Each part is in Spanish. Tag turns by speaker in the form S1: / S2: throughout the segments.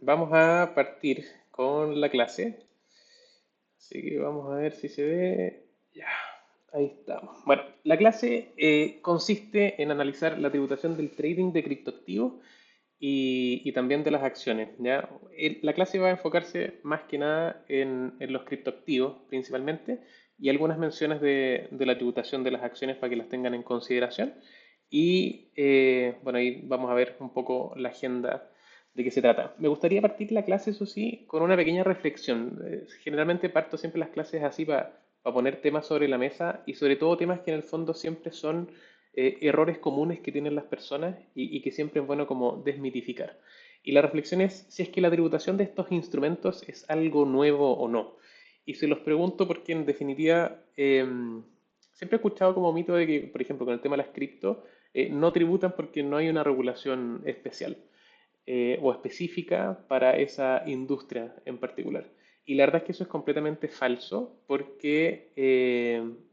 S1: vamos a partir con la clase. Así que vamos a ver si se ve. Ya, ahí estamos. Bueno, la clase consiste en analizar la tributación del trading de criptoactivos y también de las acciones. ¿Ya? La clase va a enfocarse más que nada en los criptoactivos principalmente y algunas menciones de la tributación de las acciones para que las tengan en consideración. Y bueno, ahí vamos a ver un poco la agenda de qué se trata. Me gustaría partir la clase, eso sí, con una pequeña reflexión. Generalmente parto siempre las clases así para poner temas sobre la mesa y sobre todo temas que en el fondo siempre son errores comunes que tienen las personas y que siempre es bueno como desmitificar. Y la reflexión es si es que la tributación de estos instrumentos es algo nuevo o no. Y se los pregunto porque en definitiva siempre he escuchado como mito de que, por ejemplo, con el tema de las cripto, no tributan porque no hay una regulación especial o específica para esa industria en particular. Y la verdad es que eso es completamente falso porque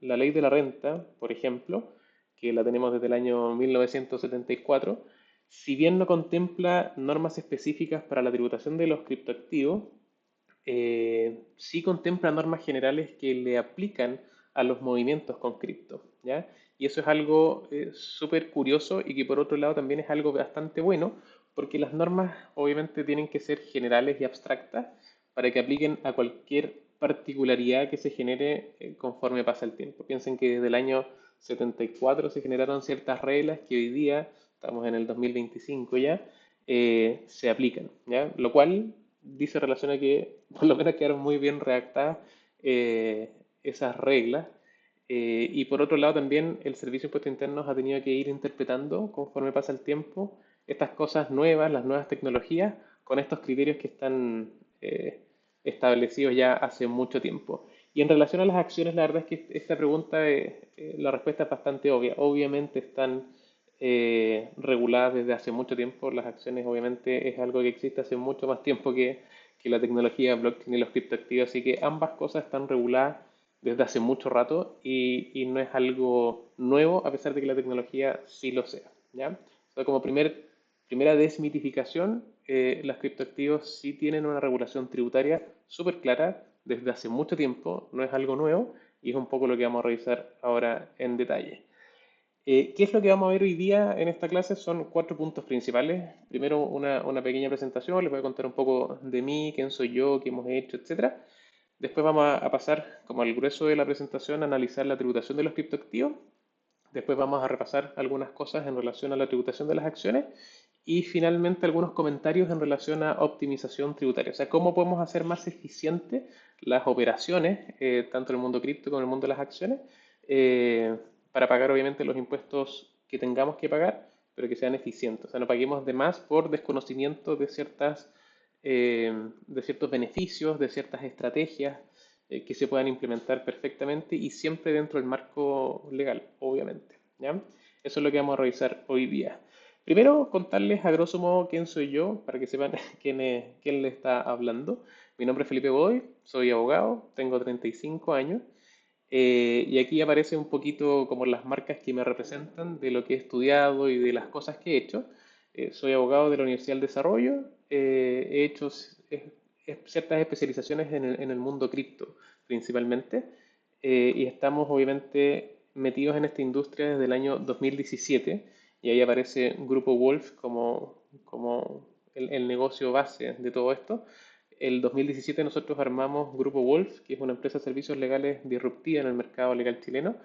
S1: la ley de la renta, por ejemplo, que la tenemos desde el año 1974, si bien no contempla normas específicas para la tributación de los criptoactivos, sí contempla normas generales que le aplican a los movimientos con cripto, ¿ya? Y eso es algo súper curioso y que por otro lado también es algo bastante bueno, porque las normas obviamente tienen que ser generales y abstractas para que apliquen a cualquier particularidad que se genere conforme pasa el tiempo. Piensen que desde el año 74 se generaron ciertas reglas que hoy día, estamos en el 2025 ya, se aplican, ¿ya? Lo cual dice relación a que por lo menos quedaron muy bien redactadas esas reglas. Y por otro lado también el Servicio de Impuestos Internos ha tenido que ir interpretando conforme pasa el tiempo estas cosas nuevas, las nuevas tecnologías, con estos criterios que están establecidos ya hace mucho tiempo. Y en relación a las acciones, la verdad es que esta pregunta, la respuesta es bastante obvia. Obviamente están reguladas desde hace mucho tiempo. Las acciones obviamente es algo que existe hace mucho más tiempo que la tecnología blockchain y los criptoactivos, así que ambas cosas están reguladas desde hace mucho rato y no es algo nuevo a pesar de que la tecnología sí lo sea, ¿ya? O sea, como primera desmitificación, los criptoactivos sí tienen una regulación tributaria súper clara desde hace mucho tiempo, no es algo nuevo y es un poco lo que vamos a revisar ahora en detalle. ¿Qué es lo que vamos a ver hoy día en esta clase? Son cuatro puntos principales. Primero, una pequeña presentación, les voy a contar un poco de mí, quién soy yo, qué hemos hecho, etcétera. Después vamos a pasar, como al grueso de la presentación, a analizar la tributación de los criptoactivos. Después vamos a repasar algunas cosas en relación a la tributación de las acciones. Y finalmente algunos comentarios en relación a optimización tributaria. O sea, cómo podemos hacer más eficientes las operaciones, tanto en el mundo cripto como en el mundo de las acciones, eh, para pagar obviamente los impuestos que tengamos que pagar, pero que sean eficientes. O sea, no paguemos de más por desconocimiento de ciertos beneficios, de ciertas estrategias que se puedan implementar perfectamente y siempre dentro del marco legal, obviamente. ¿Ya? Eso es lo que vamos a revisar hoy día. Primero, contarles a grosso modo quién soy yo, para que sepan quién le está hablando. Mi nombre es Felipe Godoy, soy abogado, tengo 35 años y aquí aparece un poquito como las marcas que me representan de lo que he estudiado y de las cosas que he hecho. Soy abogado de la Universidad del Desarrollo, he hecho ciertas especializaciones en el mundo cripto principalmente y estamos obviamente metidos en esta industria desde el año 2017 y ahí aparece Grupo Wolf como el negocio base de todo esto. El 2017 nosotros armamos Grupo Wolf, que es una empresa de servicios legales disruptiva en el mercado legal chileno,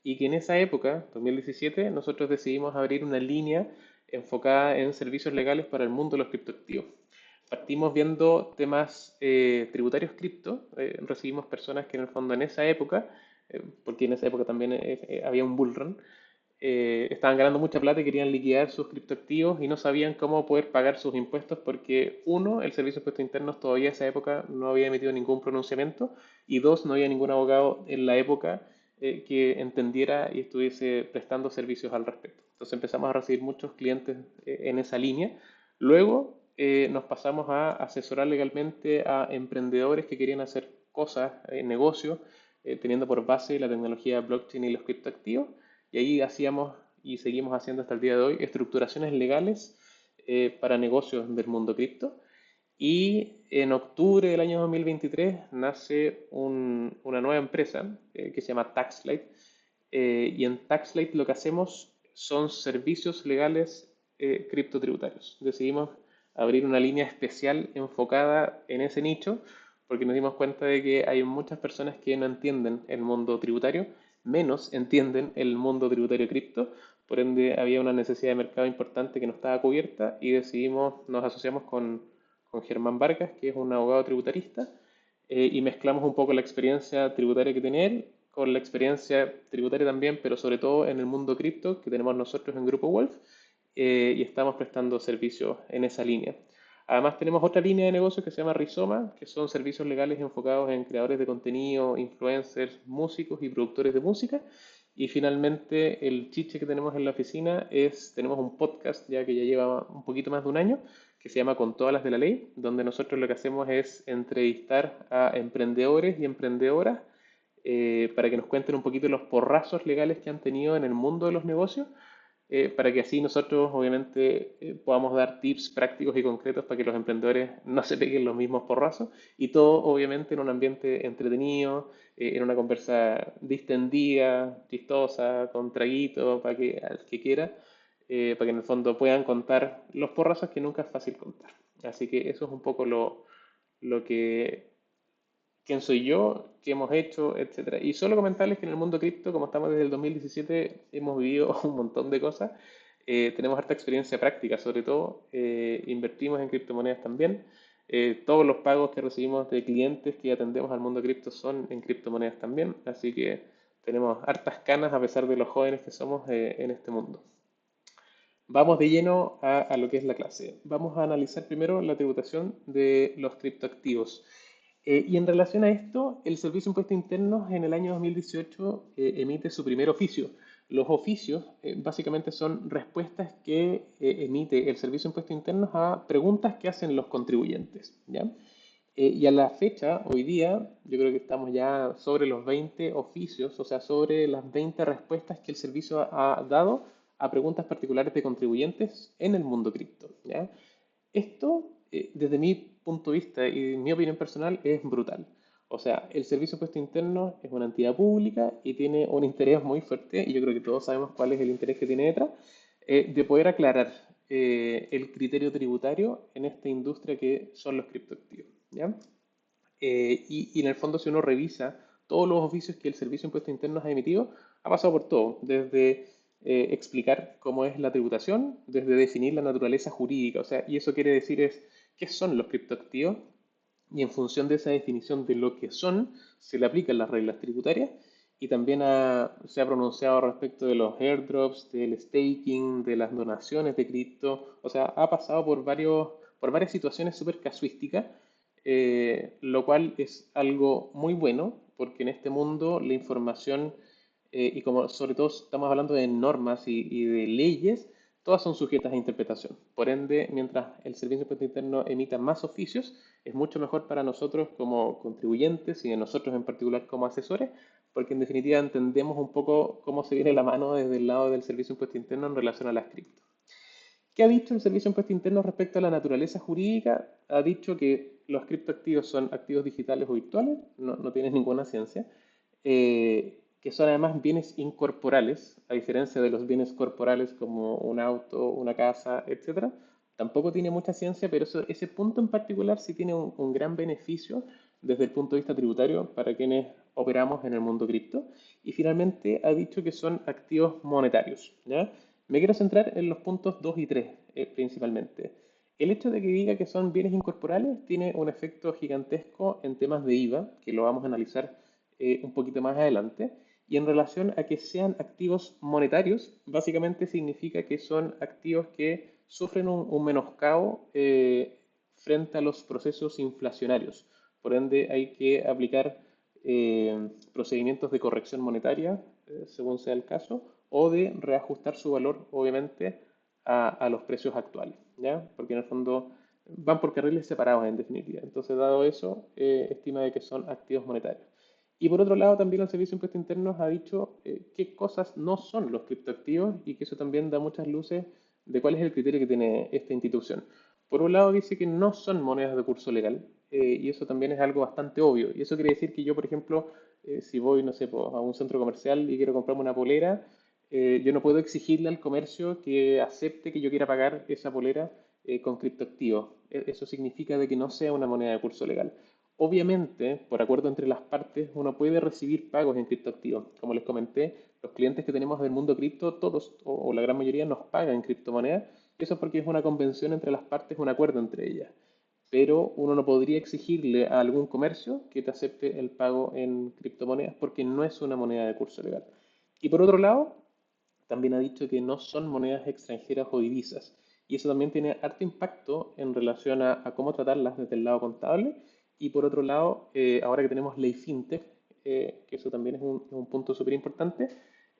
S1: y que en esa época, 2017, nosotros decidimos abrir una línea enfocada en servicios legales para el mundo de los criptoactivos. Partimos viendo temas tributarios cripto, recibimos personas que en el fondo en esa época, porque en esa época también había un bull run, estaban ganando mucha plata y querían liquidar sus criptoactivos y no sabían cómo poder pagar sus impuestos porque, uno, el Servicio de Impuestos Internos todavía en esa época no había emitido ningún pronunciamiento y dos, no había ningún abogado en la época que entendiera y estuviese prestando servicios al respecto. Entonces empezamos a recibir muchos clientes en esa línea. Luego nos pasamos a asesorar legalmente a emprendedores que querían hacer cosas, negocios, teniendo por base la tecnología blockchain y los criptoactivos. Y ahí hacíamos y seguimos haciendo hasta el día de hoy estructuraciones legales para negocios del mundo cripto. Y en octubre del año 2023 nace una nueva empresa que se llama TaxSlate. Y en TaxSlate lo que hacemos son servicios legales criptotributarios. Decidimos abrir una línea especial enfocada en ese nicho porque nos dimos cuenta de que hay muchas personas que no entienden el mundo tributario, menos entienden el mundo tributario cripto. Por ende, había una necesidad de mercado importante que no estaba cubierta y decidimos, nos asociamos con Germán Vargas, que es un abogado tributarista, y mezclamos un poco la experiencia tributaria que tiene él con la experiencia tributaria también, pero sobre todo en el mundo cripto que tenemos nosotros en Grupo Wolf, y estamos prestando servicios en esa línea. Además tenemos otra línea de negocio que se llama Rizoma, que son servicios legales enfocados en creadores de contenido, influencers, músicos y productores de música. Y finalmente el chiche que tenemos en la oficina es, tenemos un podcast ya que ya lleva un poquito más de un año, que se llama Con todas las de la ley, donde nosotros lo que hacemos es entrevistar a emprendedores y emprendedoras para que nos cuenten un poquito los porrazos legales que han tenido en el mundo de los negocios, para que así nosotros obviamente podamos dar tips prácticos y concretos para que los emprendedores no se peguen los mismos porrazos y todo obviamente en un ambiente entretenido, en una conversa distendida, chistosa, con traguito, para que al que quiera, para que en el fondo puedan contar los porrazos que nunca es fácil contar. Así que eso es un poco lo que quién soy yo, qué hemos hecho, etcétera. Y solo comentarles que en el mundo cripto, como estamos desde el 2017, hemos vivido un montón de cosas. Tenemos harta experiencia práctica, sobre todo. Invertimos en criptomonedas también. Todos los pagos que recibimos de clientes que atendemos al mundo cripto son en criptomonedas también. Así que tenemos hartas canas a pesar de los jóvenes que somos en este mundo. Vamos de lleno a lo que es la clase. Vamos a analizar primero la tributación de los criptoactivos. Y en relación a esto, el Servicio de Impuestos Internos en el año 2018 emite su primer oficio. Los oficios básicamente son respuestas que emite el Servicio de Impuestos Internos a preguntas que hacen los contribuyentes, ¿ya? Y a la fecha, hoy día, yo creo que estamos ya sobre los 20 oficios, o sea, sobre las 20 respuestas que el servicio ha dado a preguntas particulares de contribuyentes en el mundo cripto, ¿ya? Esto, desde mi punto de vista y mi opinión personal, es brutal. O sea, el Servicio de Impuesto Interno es una entidad pública y tiene un interés muy fuerte, y yo creo que todos sabemos cuál es el interés que tiene detrás, de poder aclarar el criterio tributario en esta industria que son los criptoactivos, ¿ya? Y en el fondo, si uno revisa todos los oficios que el Servicio de Impuestos Internos ha emitido, ha pasado por todo, desde explicar cómo es la tributación, desde definir la naturaleza jurídica, o sea, y eso quiere decir es qué son los criptoactivos, y en función de esa definición de lo que son, se le aplican las reglas tributarias, y también se ha pronunciado respecto de los airdrops, del staking, de las donaciones de cripto, o sea, ha pasado por varias situaciones súper casuísticas, lo cual es algo muy bueno, porque en este mundo la información, y como sobre todo estamos hablando de normas y de leyes, todas son sujetas a interpretación. Por ende, mientras el Servicio de Impuesto Interno emita más oficios, es mucho mejor para nosotros como contribuyentes y de nosotros en particular como asesores, porque en definitiva entendemos un poco cómo se viene la mano desde el lado del Servicio de Impuesto Interno en relación a las cripto. ¿Qué ha dicho el Servicio de Impuestos Internos respecto a la naturaleza jurídica? Ha dicho que los criptoactivos son activos digitales o virtuales, no tienen ninguna ciencia, que son además bienes incorporales, a diferencia de los bienes corporales como un auto, una casa, etcétera. Tampoco tiene mucha ciencia, pero ese punto en particular sí tiene un gran beneficio desde el punto de vista tributario para quienes operamos en el mundo cripto. Y finalmente ha dicho que son activos monetarios, ¿ya? Me quiero centrar en los puntos 2 y 3 principalmente. El hecho de que diga que son bienes incorporales tiene un efecto gigantesco en temas de IVA, que lo vamos a analizar un poquito más adelante. Y en relación a que sean activos monetarios, básicamente significa que son activos que sufren un menoscabo frente a los procesos inflacionarios. Por ende, hay que aplicar procedimientos de corrección monetaria, según sea el caso, o de reajustar su valor, obviamente, a los precios actuales, ¿ya? Porque en el fondo van por carriles separados, en definitiva. Entonces, dado eso, estima de que son activos monetarios. Y por otro lado, también el Servicio de Impuestos Internos ha dicho qué cosas no son los criptoactivos y que eso también da muchas luces de cuál es el criterio que tiene esta institución. Por un lado dice que no son monedas de curso legal, y eso también es algo bastante obvio. Y eso quiere decir que yo, por ejemplo, si voy, no sé, a un centro comercial y quiero comprarme una polera, yo no puedo exigirle al comercio que acepte que yo quiera pagar esa polera con criptoactivos. Eso significa de que no sea una moneda de curso legal. Obviamente, por acuerdo entre las partes, uno puede recibir pagos en criptoactivos. Como les comenté, los clientes que tenemos del mundo cripto, todos o la gran mayoría nos pagan en criptomonedas. Eso es porque es una convención entre las partes, un acuerdo entre ellas. Pero uno no podría exigirle a algún comercio que te acepte el pago en criptomonedas porque no es una moneda de curso legal. Y por otro lado, también ha dicho que no son monedas extranjeras o divisas. Y eso también tiene harto impacto en relación a cómo tratarlas desde el lado contable. Y por otro lado, ahora que tenemos ley fintech, que eso también es un punto súper importante,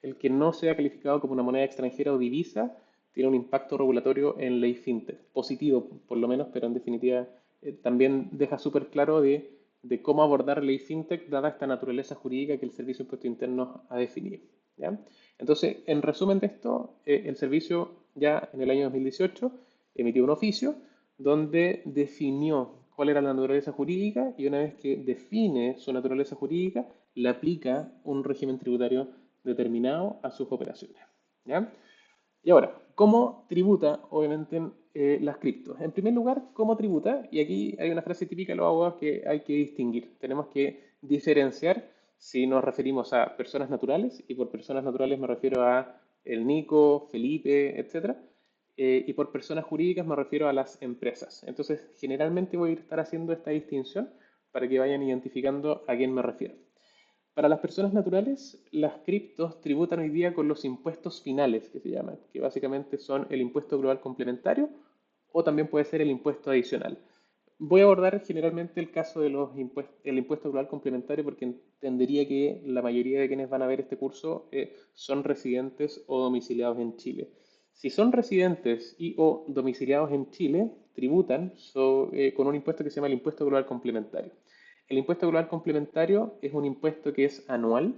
S1: el que no sea calificado como una moneda extranjera o divisa tiene un impacto regulatorio en ley fintech, positivo por lo menos, pero en definitiva también deja súper claro de cómo abordar ley fintech dada esta naturaleza jurídica que el Servicio de Impuestos Internos ha definido. ¿Ya? Entonces, en resumen de esto, el servicio ya en el año 2018 emitió un oficio donde definió cuál era la naturaleza jurídica y una vez que define su naturaleza jurídica, le aplica un régimen tributario determinado a sus operaciones. ¿Ya? Y ahora, ¿cómo tributa, obviamente, las criptos? En primer lugar, ¿cómo tributa? Y aquí hay una frase típica de los abogados que hay que distinguir. Tenemos que diferenciar si nos referimos a personas naturales, y por personas naturales me refiero a el Nico, Felipe, etcétera, y por personas jurídicas me refiero a las empresas. Entonces, generalmente voy a estar haciendo esta distinción para que vayan identificando a quién me refiero. Para las personas naturales, las criptos tributan hoy día con los impuestos finales, que se llaman, que básicamente son el impuesto global complementario o también puede ser el impuesto adicional. Voy a abordar generalmente el caso de el impuesto global complementario porque entendería que la mayoría de quienes van a ver este curso son residentes o domiciliados en Chile. Si son residentes y o domiciliados en Chile, tributan con un impuesto que se llama el impuesto global complementario. El impuesto global complementario es un impuesto que es anual,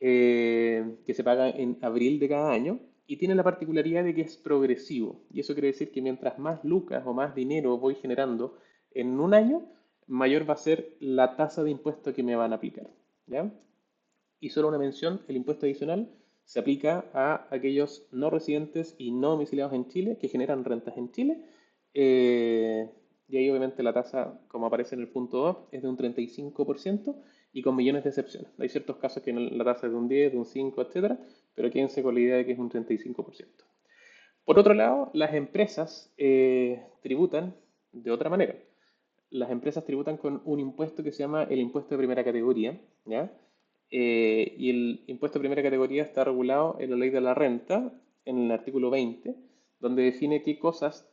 S1: que se paga en abril de cada año y tiene la particularidad de que es progresivo. Y eso quiere decir que mientras más lucas o más dinero voy generando en un año, mayor va a ser la tasa de impuesto que me van a aplicar. ¿Ya? Y solo una mención, el impuesto adicional se aplica a aquellos no residentes y no domiciliados en Chile que generan rentas en Chile. eh, y ahí obviamente la tasa, como aparece en el punto 2, es de un 35% y con millones de excepciones. Hay ciertos casos que la tasa es de un 10, de un 5, etcétera, pero quédense con la idea de que es un 35%. Por otro lado, las empresas tributan de otra manera. Las empresas tributan con un impuesto que se llama el impuesto de primera categoría, ¿ya? Y el impuesto de primera categoría está regulado en la ley de la renta, en el artículo 20, donde define qué cosas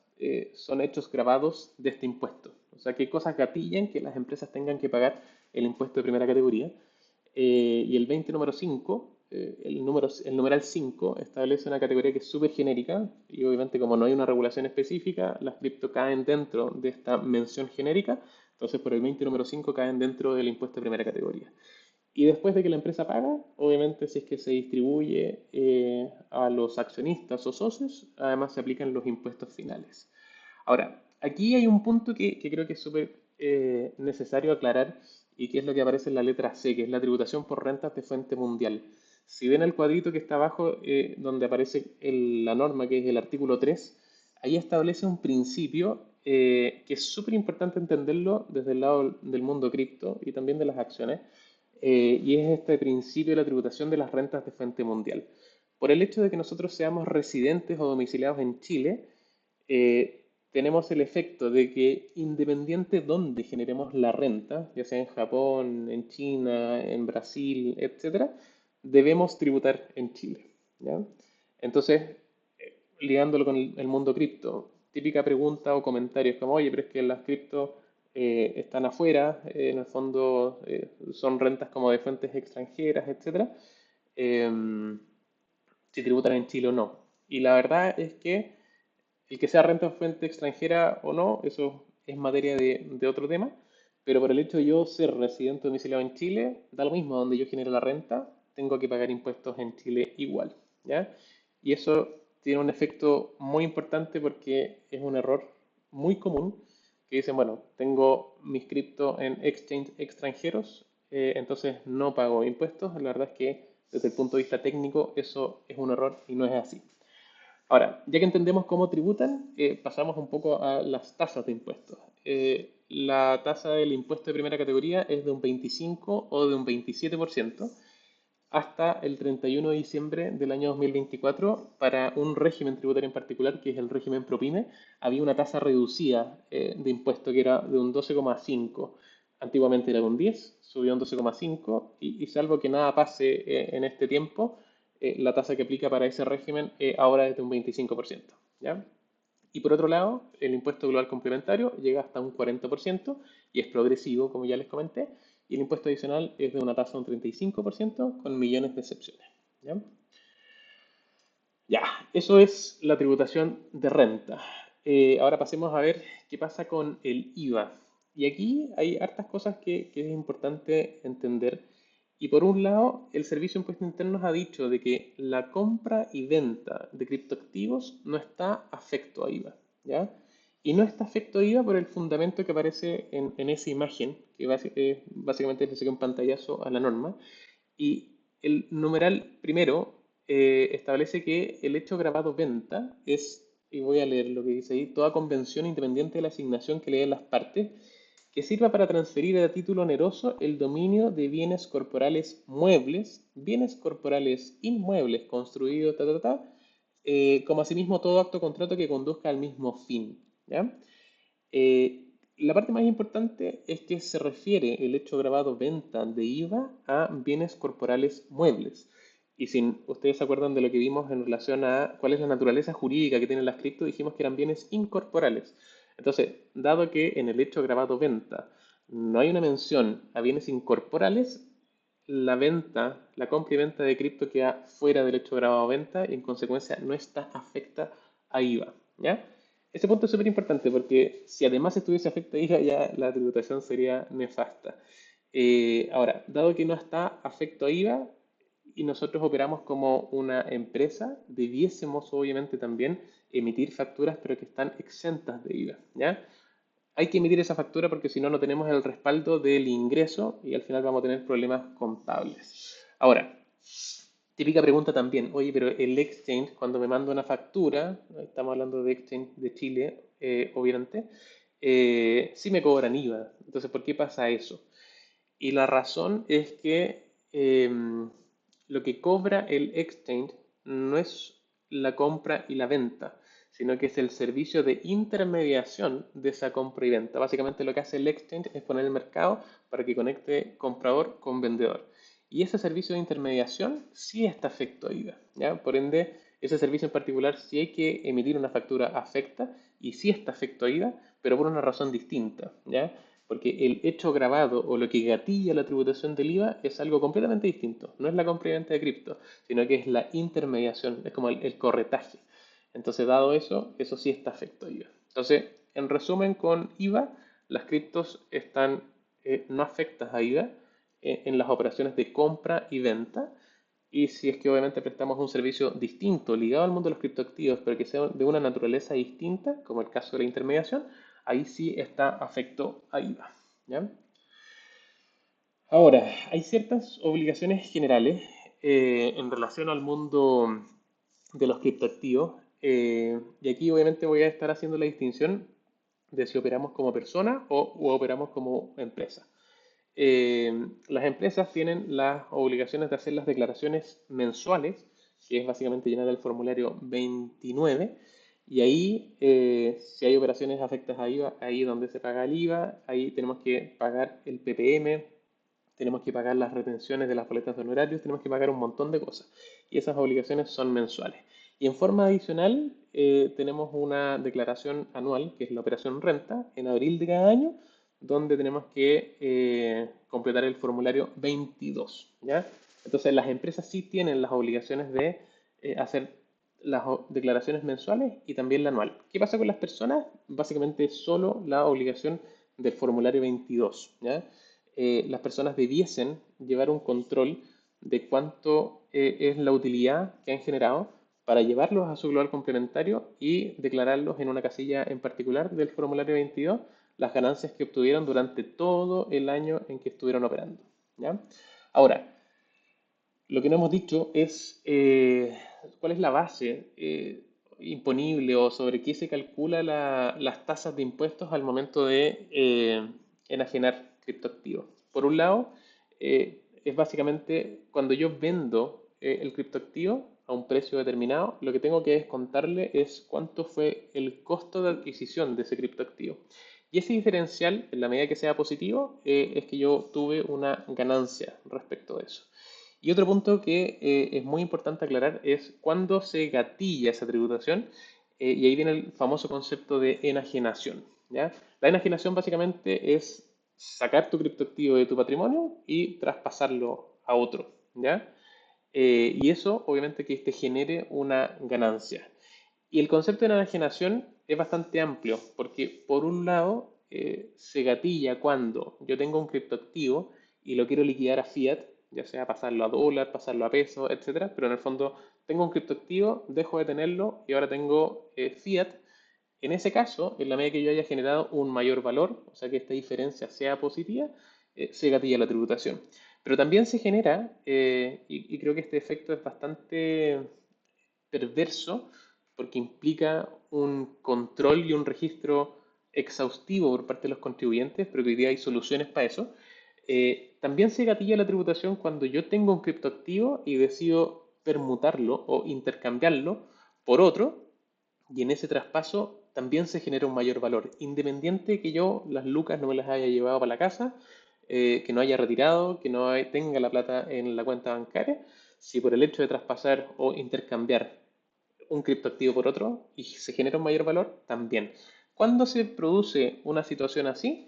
S1: son hechos gravados de este impuesto. O sea, qué cosas gatillan que las empresas tengan que pagar el impuesto de primera categoría. Y el 20 número 5, el numeral 5 establece una categoría que es súper genérica y obviamente como no hay una regulación específica, las cripto caen dentro de esta mención genérica, entonces por el 20 número 5 caen dentro del impuesto de primera categoría. Y después de que la empresa paga, obviamente si es que se distribuye a los accionistas o socios, además se aplican los impuestos finales. Ahora, aquí hay un punto que creo que es súper necesario aclarar y que es lo que aparece en la letra C, que es la tributación por rentas de fuente mundial. Si ven el cuadrito que está abajo, donde aparece la norma, que es el artículo 3, ahí establece un principio que es súper importante entenderlo desde el lado del mundo cripto y también de las acciones, y es este principio de la tributación de las rentas de fuente mundial. Por el hecho de que nosotros seamos residentes o domiciliados en Chile, tenemos el efecto de que independiente de dónde generemos la renta, ya sea en Japón, en China, en Brasil, etcétera, debemos tributar en Chile. ¿Ya? Entonces, ligándolo con el mundo cripto, típica pregunta o comentarios como, oye, pero es que las cripto están afuera, en el fondo son rentas como de fuentes extranjeras, etcétera, si tributan en Chile o no. Y la verdad es que el que sea renta en fuente extranjera o no, eso es materia de otro tema, pero por el hecho de yo ser residente domiciliado en Chile, da lo mismo donde yo genere la renta, tengo que pagar impuestos en Chile igual, ¿ya? Y eso tiene un efecto muy importante porque es un error muy común que dicen, bueno, tengo mis cripto en exchange extranjeros, entonces no pago impuestos. La verdad es que desde el punto de vista técnico eso es un error y no es así. Ahora, ya que entendemos cómo tributan, pasamos un poco a las tasas de impuestos. La tasa del impuesto de primera categoría es de un 25 o de un 27% hasta el 31 de diciembre del año 2024 para un régimen tributario en particular, que es el régimen ProPyme, había una tasa reducida de impuesto que era de un 12,5. Antiguamente era de un 10, subió a un 12,5 y salvo que nada pase en este tiempo, la tasa que aplica para ese régimen ahora es de un 25%. ¿Ya? Y por otro lado, el impuesto global complementario llega hasta un 40% y es progresivo, como ya les comenté, y el impuesto adicional es de una tasa de un 35% con millones de excepciones. ¿Ya? Ya, eso es la tributación de renta. Ahora pasemos a ver qué pasa con el IVA. Y aquí hay hartas cosas que es importante entender. Y por un lado, el Servicio de Impuestos Internos ha dicho de que la compra y venta de criptoactivos no está afecto a IVA, ¿ya? Y no está afecto a IVA por el fundamento que aparece en esa imagen, que básicamente le saqué un pantallazo a la norma. Y el numeral primero establece que el hecho grabado venta es, y voy a leer lo que dice ahí, toda convención independiente de la asignación que le den las partes que sirva para transferir a título oneroso el dominio de bienes corporales muebles, bienes corporales inmuebles construidos, como asimismo todo acto o contrato que conduzca al mismo fin. ¿Ya? La parte más importante es que se refiere el hecho grabado venta de IVA a bienes corporales muebles. Y si ustedes se acuerdan de lo que vimos en relación a cuál es la naturaleza jurídica que tienen las cripto, dijimos que eran bienes incorporales. Entonces, dado que en el hecho grabado venta no hay una mención a bienes incorporales, la venta, la compra y venta de cripto queda fuera del hecho grabado venta y en consecuencia no está afecta a IVA. ¿Ya? Ese punto es súper importante porque si además estuviese afecto a IVA ya la tributación sería nefasta. Ahora, dado que no está afecto a IVA y nosotros operamos como una empresa, debiésemos obviamente también emitir facturas pero que están exentas de IVA, ¿ya? Hay que emitir esa factura porque si no, no tenemos el respaldo del ingreso y al final vamos a tener problemas contables. Ahora, típica pregunta también, oye, pero el exchange, cuando me manda una factura, estamos hablando de exchange de Chile, obviamente, sí me cobran IVA. Entonces, ¿por qué pasa eso? Y la razón es que lo que cobra el exchange no es la compra y la venta, sino que es el servicio de intermediación de esa compra y venta. Básicamente lo que hace el exchange es poner el mercado para que conecte comprador con vendedor. Y ese servicio de intermediación sí está afecto a IVA, ¿ya? Por ende, ese servicio en particular sí hay que emitir una factura afecta y sí está afecto a IVA, pero por una razón distinta, ¿ya? Porque el hecho grabado o lo que gatilla la tributación del IVA es algo completamente distinto. No es la compra y venta de cripto, sino que es la intermediación, es como el corretaje. Entonces, dado eso, eso sí está afecto a IVA. Entonces, en resumen, con IVA, las criptos están no afectas a IVA en las operaciones de compra y venta. Y si es que obviamente prestamos un servicio distinto ligado al mundo de los criptoactivos, pero que sea de una naturaleza distinta, como el caso de la intermediación, ahí sí está afecto a IVA. ¿Ya? Ahora, hay ciertas obligaciones generales en relación al mundo de los criptoactivos, y aquí obviamente voy a estar haciendo la distinción de si operamos como persona o operamos como empresa. Las empresas tienen las obligaciones de hacer las declaraciones mensuales, que es básicamente llenar el formulario 29, y ahí, si hay operaciones afectas a IVA, ahí es donde se paga el IVA, ahí tenemos que pagar el PPM, tenemos que pagar las retenciones de las boletas de honorarios, tenemos que pagar un montón de cosas. Y esas obligaciones son mensuales. Y en forma adicional, tenemos una declaración anual, que es la operación renta, en abril de cada año, donde tenemos que completar el formulario 22. ¿Ya? Entonces, las empresas sí tienen las obligaciones de hacer las declaraciones mensuales y también la anual. ¿Qué pasa con las personas? Básicamente solo la obligación del formulario 22. ¿Ya? Las personas debiesen llevar un control de cuánto es la utilidad que han generado para llevarlos a su global complementario y declararlos en una casilla en particular del formulario 22 las ganancias que obtuvieron durante todo el año en que estuvieron operando. ¿Ya? Ahora, lo que no hemos dicho es cuál es la base imponible o sobre qué se calcula las tasas de impuestos al momento de enajenar criptoactivos. Por un lado, es básicamente cuando yo vendo el criptoactivo a un precio determinado, lo que tengo que descontarle es cuánto fue el costo de adquisición de ese criptoactivo. Y ese diferencial, en la medida que sea positivo, es que yo tuve una ganancia respecto de eso. Y otro punto que es muy importante aclarar es cuándo se gatilla esa tributación, y ahí viene el famoso concepto de enajenación, ¿ya? La enajenación básicamente es sacar tu criptoactivo de tu patrimonio y traspasarlo a otro, ¿ya? Y eso obviamente que te genere una ganancia. Y el concepto de enajenación es bastante amplio, porque por un lado se gatilla cuando yo tengo un criptoactivo y lo quiero liquidar a fiat, ya sea pasarlo a dólar, pasarlo a peso, etcétera, pero en el fondo tengo un criptoactivo, dejo de tenerlo y ahora tengo fiat. En ese caso, en la medida que yo haya generado un mayor valor, o sea que esta diferencia sea positiva, se gatilla la tributación. Pero también se genera, y creo que este efecto es bastante perverso porque implica un control y un registro exhaustivo por parte de los contribuyentes, pero que hoy día hay soluciones para eso. También se gatilla la tributación cuando yo tengo un criptoactivo y decido permutarlo o intercambiarlo por otro, y en ese traspaso también se genera un mayor valor, independiente que yo las lucas no me las haya llevado para la casa, que no haya retirado, que no tenga la plata en la cuenta bancaria. Si por el hecho de traspasar o intercambiar un criptoactivo por otro y se genera un mayor valor, también. ¿Cuándo se produce una situación así?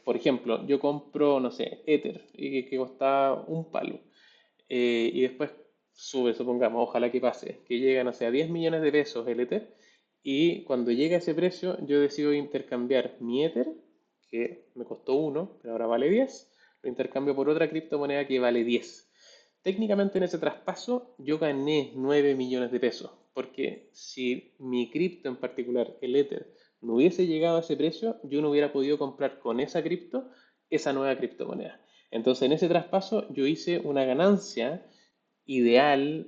S1: Por ejemplo, yo compro, no sé, Ether que costaba un palo, y después sube, supongamos, ojalá que pase, que llega, no sé, a 10 millones de pesos el Ether, y cuando llega a ese precio yo decido intercambiar mi Ether, que me costó uno, pero ahora vale 10, lo intercambio por otra criptomoneda que vale 10. Técnicamente en ese traspaso yo gané 9 millones de pesos, porque si mi cripto en particular, el Ether, no hubiese llegado a ese precio, yo no hubiera podido comprar con esa cripto esa nueva criptomoneda. Entonces en ese traspaso yo hice una ganancia ideal,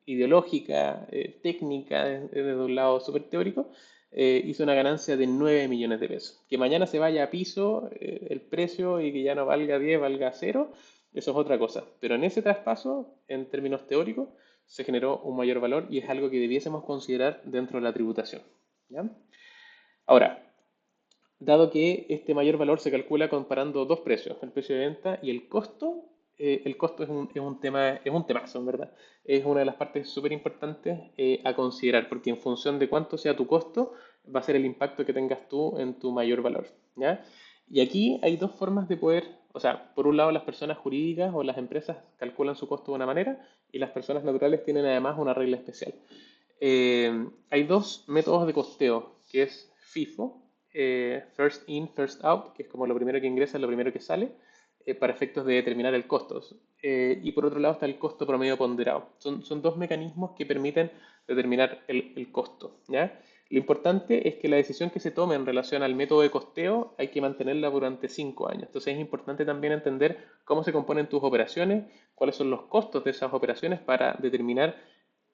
S1: ideológica, técnica, desde un lado súper teórico, hizo una ganancia de 9 millones de pesos. Que mañana se vaya a piso el precio y que ya no valga 10, valga cero, eso es otra cosa. Pero en ese traspaso, en términos teóricos, se generó un mayor valor y es algo que debiésemos considerar dentro de la tributación. ¿Ya? Ahora, dado que este mayor valor se calcula comparando dos precios, el precio de venta y el costo es un tema, es un temazo, en verdad. Es una de las partes súper importantes a considerar, porque en función de cuánto sea tu costo, va a ser el impacto que tengas tú en tu mayor valor, ¿ya? Y aquí hay dos formas de poder, o sea, por un lado las personas jurídicas o las empresas calculan su costo de una manera y las personas naturales tienen además una regla especial. Hay dos métodos de costeo, que es FIFO, First In, First Out, que es como lo primero que ingresa, lo primero que sale, para efectos de determinar el costo. Y por otro lado está el costo promedio ponderado. Son dos mecanismos que permiten determinar el costo, ¿ya? Lo importante es que la decisión que se tome en relación al método de costeo hay que mantenerla durante 5 años. Entonces es importante también entender cómo se componen tus operaciones, cuáles son los costos de esas operaciones para determinar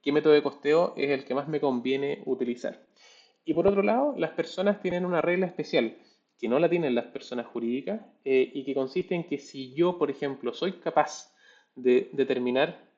S1: qué método de costeo es el que más me conviene utilizar. Y por otro lado, las personas tienen una regla especial que no la tienen las personas jurídicas, y que consiste en que si yo, por ejemplo, soy capaz de determinar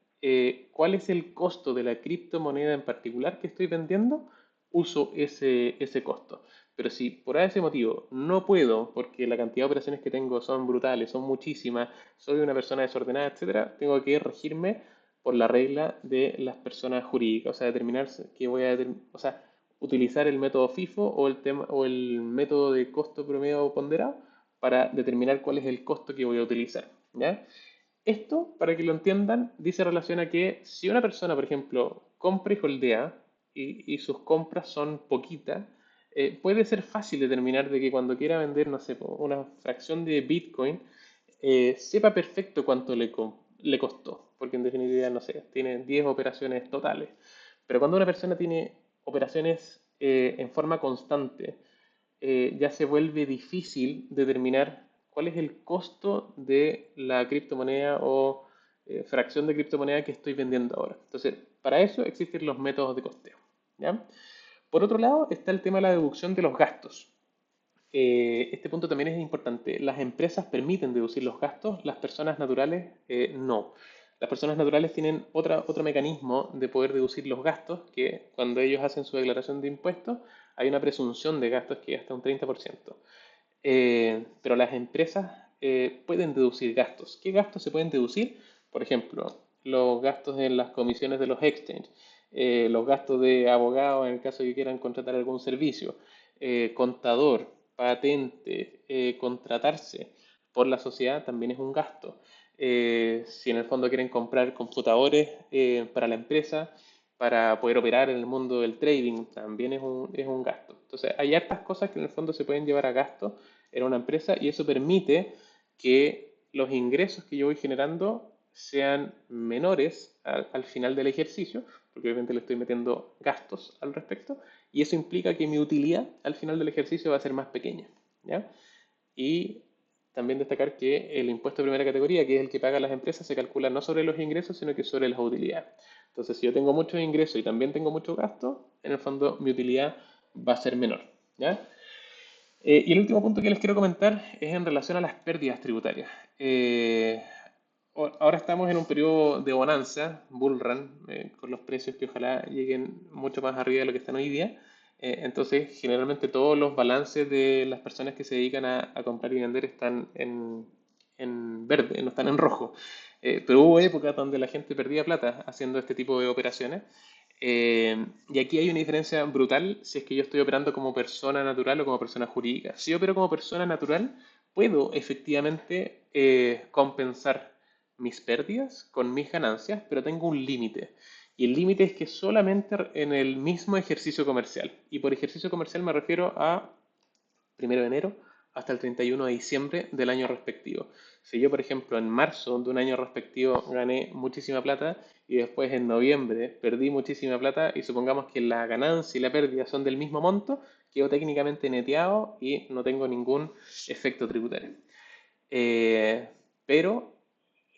S1: cuál es el costo de la criptomoneda en particular que estoy vendiendo, uso ese costo. Pero si por ese motivo no puedo, porque la cantidad de operaciones que tengo son brutales, son muchísimas, soy una persona desordenada, etcétera, tengo que regirme por la regla de las personas jurídicas, o sea, determinar que voy a, o sea, utilizar el método FIFO o el método de costo promedio ponderado para determinar cuál es el costo que voy a utilizar, ¿ya? Esto, para que lo entiendan, dice relación a que si una persona, por ejemplo, compra y holdea y sus compras son poquitas, puede ser fácil determinar de que cuando quiera vender, no sé, una fracción de Bitcoin, sepa perfecto cuánto le costó, porque en definitiva, no sé, tiene 10 operaciones totales. Pero cuando una persona tiene operaciones en forma constante, ya se vuelve difícil determinar cuál es el costo de la criptomoneda o fracción de criptomoneda que estoy vendiendo ahora. Entonces, para eso existen los métodos de costeo. ¿Ya? Por otro lado, está el tema de la deducción de los gastos. Este punto también es importante. Las empresas permiten deducir los gastos, las personas naturales no. Las personas naturales tienen otro mecanismo de poder deducir los gastos, que cuando ellos hacen su declaración de impuestos, hay una presunción de gastos que es hasta un 30%. Pero las empresas pueden deducir gastos. ¿Qué gastos se pueden deducir? Por ejemplo, los gastos en las comisiones de los exchanges, los gastos de abogado en el caso de que quieran contratar algún servicio, contador, patente, contratarse por la sociedad también es un gasto. Si en el fondo quieren comprar computadores para la empresa, para poder operar en el mundo del trading, también es un gasto. Entonces, hay hartas cosas que en el fondo se pueden llevar a gasto en una empresa y eso permite que los ingresos que yo voy generando sean menores al final del ejercicio, porque obviamente le estoy metiendo gastos al respecto, y eso implica que mi utilidad al final del ejercicio va a ser más pequeña. ¿Ya? Y también destacar que el impuesto de primera categoría, que es el que pagan las empresas, se calcula no sobre los ingresos, sino que sobre las utilidades. Entonces, si yo tengo muchos ingresos y también tengo mucho gasto, en el fondo mi utilidad va a ser menor. ¿Ya? Y el último punto que les quiero comentar es en relación a las pérdidas tributarias. Ahora estamos en un periodo de bonanza, bull run, con los precios que ojalá lleguen mucho más arriba de lo que están hoy día. Entonces, generalmente todos los balances de las personas que se dedican a comprar y vender están en verde, no están en rojo. Pero hubo épocas donde la gente perdía plata haciendo este tipo de operaciones. Y aquí hay una diferencia brutal si es que yo estoy operando como persona natural o como persona jurídica. Si yo opero como persona natural, puedo efectivamente compensar mis pérdidas con mis ganancias, pero tengo un límite. Y el límite es que solamente en el mismo ejercicio comercial. Y por ejercicio comercial me refiero a 1 de enero hasta el 31 de diciembre del año respectivo. Si yo, por ejemplo, en marzo de un año respectivo gané muchísima plata y después en noviembre perdí muchísima plata y supongamos que la ganancia y la pérdida son del mismo monto, quedo técnicamente neteado y no tengo ningún efecto tributario. Eh, pero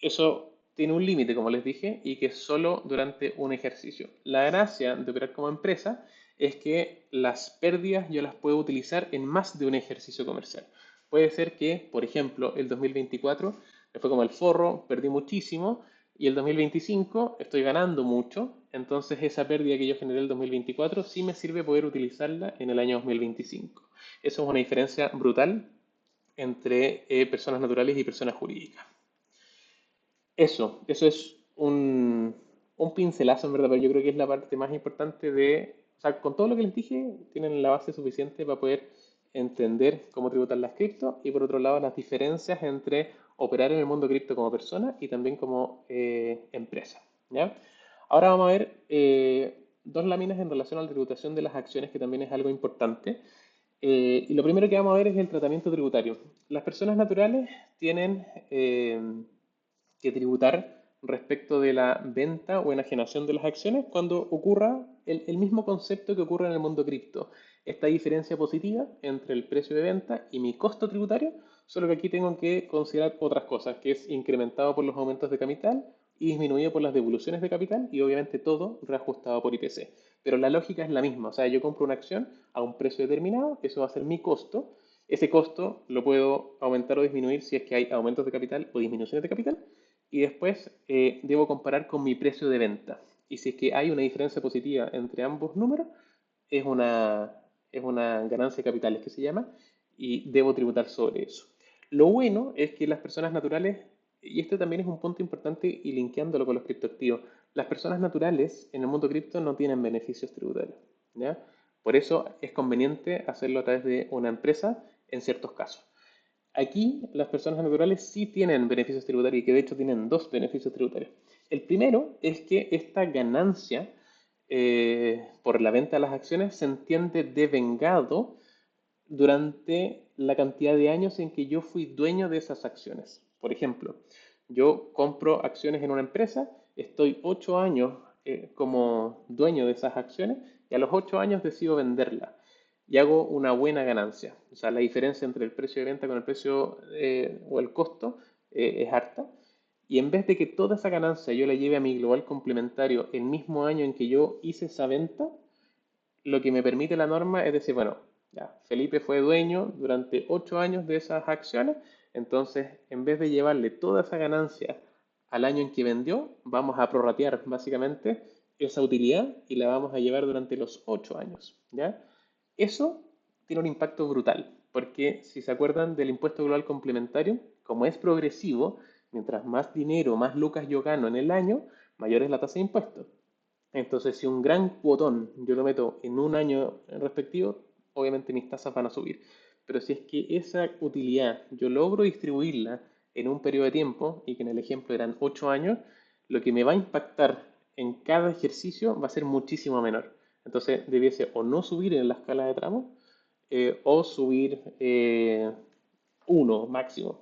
S1: eso tiene un límite, como les dije, y que es solo durante un ejercicio. La gracia de operar como empresa es que las pérdidas yo las puedo utilizar en más de un ejercicio comercial. Puede ser que, por ejemplo, el 2024 me fue como el forro, perdí muchísimo, y el 2025 estoy ganando mucho, entonces esa pérdida que yo generé el 2024 sí me sirve poder utilizarla en el año 2025. Eso es una diferencia brutal entre personas naturales y personas jurídicas. Eso es un pincelazo en verdad, pero yo creo que es la parte más importante o sea, con todo lo que les dije, tienen la base suficiente para poder entender cómo tributar las cripto y por otro lado las diferencias entre operar en el mundo cripto como persona y también como empresa. ¿Ya? Ahora vamos a ver dos láminas en relación a la tributación de las acciones, que también es algo importante. Y lo primero que vamos a ver es el tratamiento tributario. Las personas naturales tienen que tributar respecto de la venta o enajenación de las acciones cuando ocurra el mismo concepto que ocurre en el mundo cripto. Esta diferencia positiva entre el precio de venta y mi costo tributario, solo que aquí tengo que considerar otras cosas, que es incrementado por los aumentos de capital y disminuido por las devoluciones de capital y obviamente todo reajustado por IPC. Pero la lógica es la misma, o sea, yo compro una acción a un precio determinado, eso va a ser mi costo, ese costo lo puedo aumentar o disminuir si es que hay aumentos de capital o disminuciones de capital, y después debo comparar con mi precio de venta. Y si es que hay una diferencia positiva entre ambos números, es una, es una ganancia de capitales que se llama, y debo tributar sobre eso. Lo bueno es que las personas naturales, y este también es un punto importante y linkeándolo con los criptoactivos, las personas naturales en el mundo cripto no tienen beneficios tributarios. ¿Ya? Por eso es conveniente hacerlo a través de una empresa en ciertos casos. Aquí las personas naturales sí tienen beneficios tributarios y que de hecho tienen dos beneficios tributarios. El primero es que esta ganancia por la venta de las acciones se entiende devengado durante la cantidad de años en que yo fui dueño de esas acciones. Por ejemplo, Yo compro acciones en una empresa, estoy 8 años como dueño de esas acciones y a los 8 años decido venderla y hago una buena ganancia. O sea, la diferencia entre el precio de venta con el precio o el costo es harta. Y en vez de que toda esa ganancia yo la lleve a mi global complementario el mismo año en que yo hice esa venta, lo que me permite la norma es decir, bueno, ya, Felipe fue dueño durante 8 años de esas acciones, entonces en vez de llevarle toda esa ganancia al año en que vendió, vamos a prorratear básicamente esa utilidad y la vamos a llevar durante los 8 años, ¿ya? Eso tiene un impacto brutal, porque si se acuerdan del impuesto global complementario, como es progresivo, mientras más dinero, más lucas yo gano en el año, mayor es la tasa de impuesto. Entonces, si un gran cuotón yo lo meto en un año respectivo, obviamente mis tasas van a subir. Pero si es que esa utilidad yo logro distribuirla en un periodo de tiempo, y que en el ejemplo eran 8 años, lo que me va a impactar en cada ejercicio va a ser muchísimo menor. Entonces, debiese o no subir en la escala de tramos, o subir uno máximo.